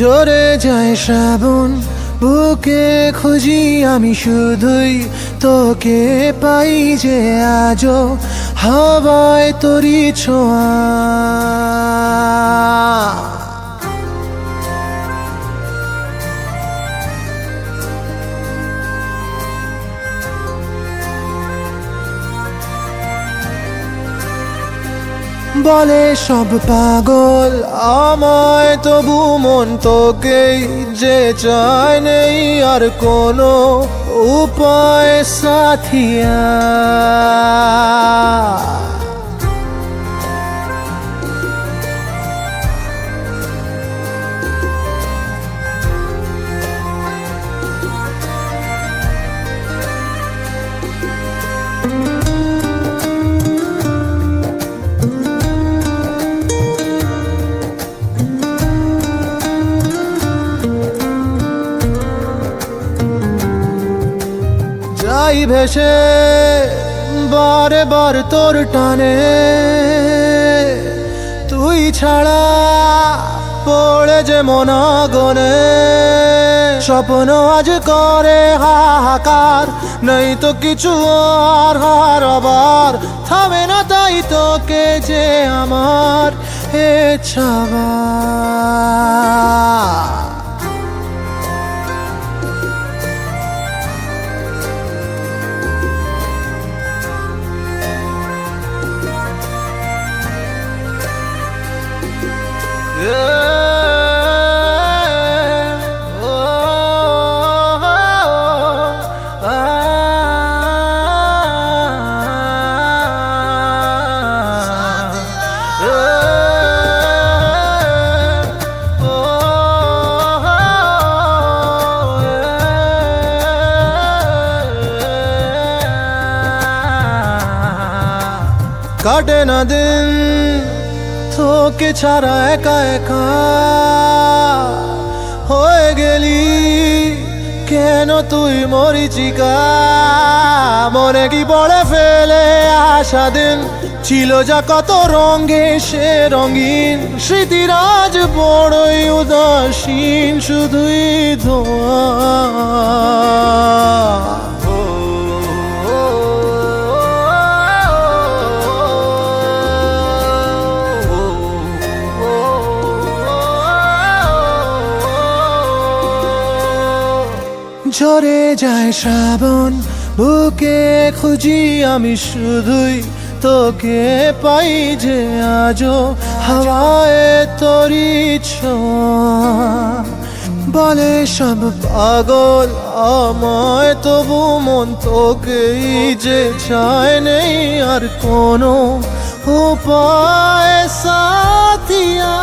ঝরে যায় শ্রাবণ, বুকে খুঁজি আমি শুধুই তোকে পাই যে আজও হাওয়ায় তোরি ছোঁয়া। বলে সব পাগল আমায়, তবু মন তোকেই যে চায়, নেই আর কোনো উপায় সাথিয়া। যাই ভেসে বারে বার তোর টানে, তুই ছাড়া পড়ে যে মনাগনে। স্বপ্ন আজ করে হাহাকার, নেই তো কিছু আর হারাবার। থামে না তাই তোকে যে আমার ইচ্ছা। কাটে না দিন তোকে ছাড়া একা একা, হয়ে গেলি কেন তুই মরিচিকা। মনে কি পড়ে ফেলে আসা দিন, ছিল যা কত রঙে সে রঙিন। স্মৃতিরাজ বড়ই উদাসীন, শুধুই ধোঁয়া। ঝরে যায় শ্রাবণ, বুকে খুঁজি আমি শুধুই তোকে পাই যে আজও হাওয়ায় তোরি ছোঁয়া। বলে সব পাগল আমায়, তবু মন তোকেই যে চায়, নেই আর কোনো উপায় সাথিয়া।